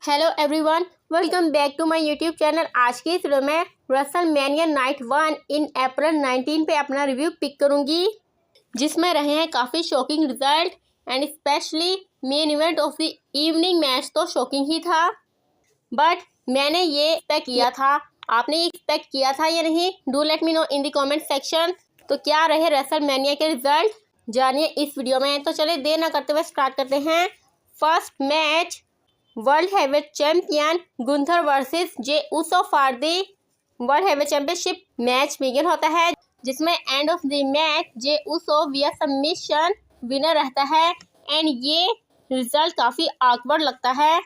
Hello everyone, welcome back to my YouTube channel. आज की इस वीडियो में रेसलमेनिया नाइट 1 इन अप्रैल 19 पे अपना रिव्यू पिक करूंगी, जिसमें रहे हैं काफ़ी shocking result and specially main event of the evening match तो शॉकिंग ही था। बट मैंने ये एक्सपेक्ट किया था, आपने एक्सपेक्ट किया था या नहीं? Do let me know in the comment section. तो क्या रहे रेसलमेनिया के रिजल्ट, जानिए इस वीडियो में। तो चलिए देर ना करते हुए स्टार्ट करते हैं। First match world heavyweight champion Gunther versus J Uso for the world heavyweight championship match begin होता है, जिसमें एंड ऑफ द मैच जे उसो विया सबमिशन विनर रहता है एंड ये रिजल्ट काफ़ी ऑकवर्ड लगता है।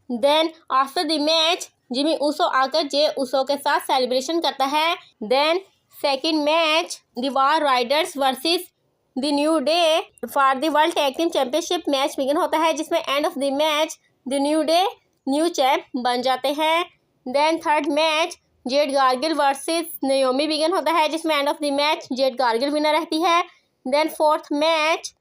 Then after the match Jimmy Uso आकर जे उसो के साथ सेलिब्रेशन करता है। Then second match the War Raiders versus the New Day for the world tag team championship match begin होता है, जिसमें end of the match the New Day new champ बन जाते हैं। Then third match Jade Cargill versus Naomi begin होता है, जिसमें end of the match Jade Cargill winner रहती है। Then fourth match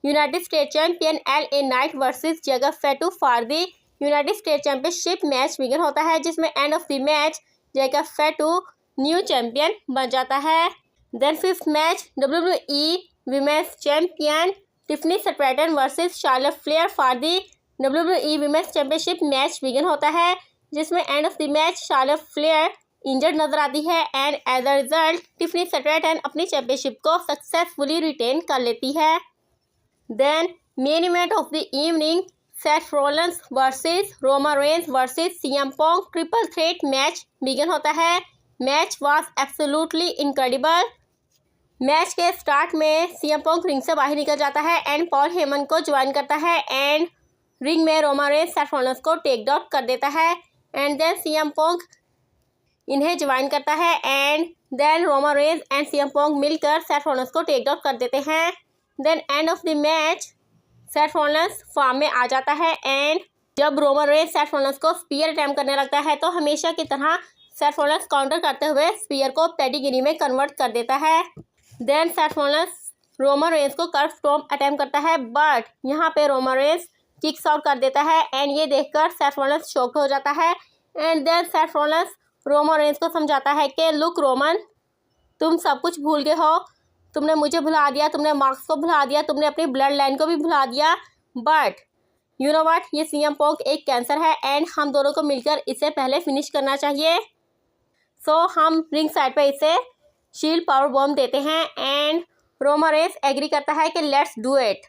United State champion LA knight versus जगह फेटू for the United State championship match begin होता है, जिसमें एंड ऑफ द मैच जगह फेटू न्यू चैंपियन बन जाता है। Then fifth match WWE women's champion Tiffany Stratton versus Charlotte Flair for the WWE women's championship match begin होता है, जिसमें end of the match Charlotte Flair injured नजर आती है and as a result Tiffany Stratton अपनी championship को successfully retain कर लेती है। Then main event of the evening Seth Rollins versus Roman Reigns versus CM Punk triple threat match begin होता है। Match was absolutely incredible. Match के start में CM Punk ring से बाहर निकल जाता है एंड पॉल हेमन को ज्वाइन करता है एंड रिंग में रोमन रेंस सेथ रॉलिंस को टेक डाउन कर देता है एंड देन CM Punk इन्हें ज्वाइन करता है and then Roman Reigns and CM Punk मिलकर सेथ रॉलिंस को टेक डाउन कर देते हैं। Then end of the match Seth Rollins form में आ जाता है एंड जब रोमन रेंस सेथ रॉलिंस को स्पीयर अटैम्प्ट करने लगता है तो हमेशा की तरह सेथ रॉलिंस काउंटर करते हुए स्पीयर को पेडिग्री में कन्वर्ट कर देता है। Then Seth Rollins Roman Reigns को कर्व स्टॉम्प अटैम्प्ट करता है, बट यहाँ पे रोमन रेंस किक्स आउट कर देता है एंड ये देखकर सेथ रॉलिंस शॉक्ड हो जाता है and then Seth Rollins Roman Reigns को समझाता है कि लुक रोमन, तुम सब कुछ भूल गए हो, तुमने मुझे भुला दिया, तुमने मार्क्स को भुला दिया, तुमने अपनी ब्लड लाइन को भी भुला दिया, बट यू नो व्हाट, ये CM Punk एक कैंसर है एंड हम दोनों को मिलकर इसे पहले फिनिश करना चाहिए। सो हम रिंग साइड पे इसे शील्ड पावर बॉम्ब देते हैं एंड रोमन रेंस एग्री करता है कि let's do it.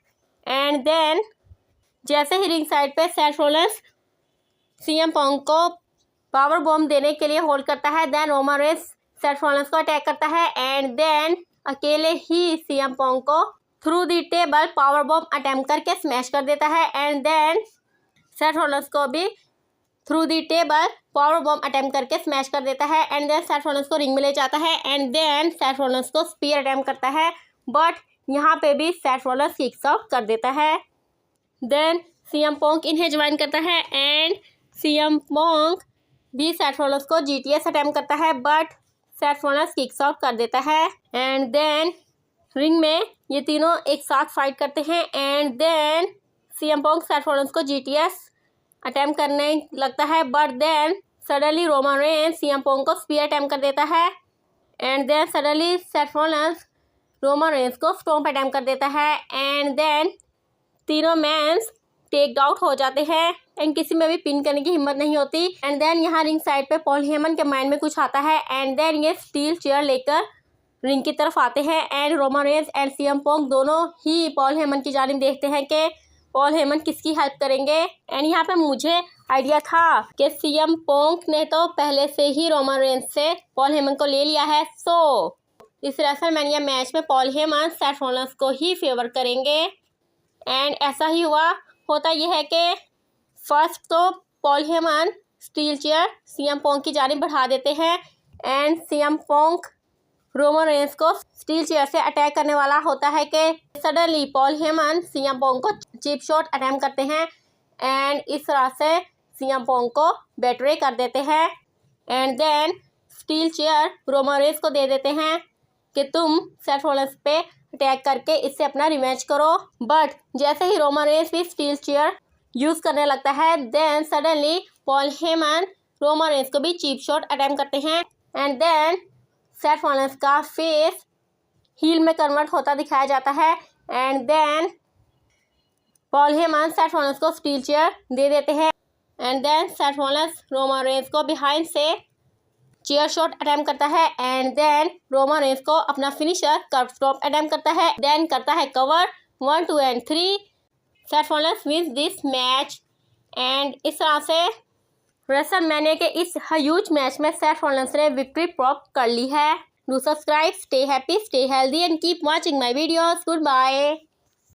And then जैसे ही रिंग साइड पे सेथ रॉलिंस CM Punk को पावर बॉम्ब देने के लिए होल्ड करता है, then Roman Reigns Seth Rollins को अटैक करता है एंड देन अकेले ही CM Punk को through the table power bomb attempt करके स्मैश कर देता है एंड देन सेथ रॉलिंस को भी through the table power bomb attempt करके स्मैश कर देता है एंड देन सेथ रॉलिंस को रिंग में ले जाता है एंड देन सेथ रॉलिंस को स्पीयर अटैम्प्ट करता है, बट यहाँ पे भी सेथ रॉलिंस किक्स आउट कर देता है। देन CM Punk इन्हें ज्वाइन करता है एंड CM Punk भी सेथ रॉलिंस को GTS अटैम्प्ट करता है, but Seth Rollins kicks out कर देता है एंड देन रिंग में ये तीनों एक साथ फाइट करते हैं and then CM Punk Seth Rollins को GTS अटैम्प्ट करने लगता है, but then suddenly Roman Reigns CM Punk को स्पीयर अटैम्प्ट कर देता है and then suddenly Seth Rollins Roman Reigns को स्टॉम्प अटैम्प्ट कर देता है एंड देन तीनों मैंस टेक आउट हो जाते हैं एंड किसी में भी पिन करने की हिम्मत नहीं होती। एंड देन यहाँ रिंग साइड पे पॉल हेमन के माइंड में कुछ आता है एंड देन ये स्टील चेयर लेकर रिंग की तरफ आते हैं and Roman Reigns and CM Punk दोनों ही पॉल हेमन की जानिब देखते हैं कि पॉल हेमन किसकी हेल्प करेंगे। एंड यहाँ पे मुझे आइडिया था कि CM Punk ने तो पहले से ही रोमन रेंस से पॉल हेमन को ले लिया है, सो इस रेसलमेनिया मैच में पॉल हेमन सेथ रॉलिंस को ही फेवर करेंगे एंड ऐसा ही हुआ। होता यह है कि फर्स्ट तो Paul Heyman steel chair CM Punk की जानिब बढ़ा देते हैं and CM Punk Roman Reigns को स्टील चेयर से अटैक करने वाला होता है कि सडनली पॉल हेमन CM Punk को चिप शॉट अटैम्प्ट करते हैं एंड इस तरह से CM Punk को बेट्रे कर देते हैं and then steel chair Roman Reigns को दे देते हैं कि तुम सेथ रॉलिंस पे अटैक करके इससे अपना रिवेंज करो, बट जैसे ही रोमन रेंस भी स्टील चेयर यूज़ करने लगता है। Then suddenly Paul Heyman Roman Reigns को भी चीप शॉट अटेम्प्ट करते हैं एंड देन सेथ रॉलिंस का फेस हील में कन्वर्ट होता दिखाया जाता है and then Paul Heyman Seth Rollins को स्टील चेयर दे देते हैं and then Seth Rollins Roman Reigns को बिहाइंड से चेयर शॉट अटेम्प्ट करता है एंड देन रोमन रेंस को अपना फिनिशर कर्व स्टॉप अटेम्प्ट करता है। देन करता है cover 1, 2 and 3। Seth Rollins wins this match and इस तरह से रेसलमैनिया के इस ह्यूज मैच में सेथ रॉलिंस ने विक्ट्री प्राप्त कर ली है। Do subscribe, stay happy, stay healthy and keep watching my videos. Good bye.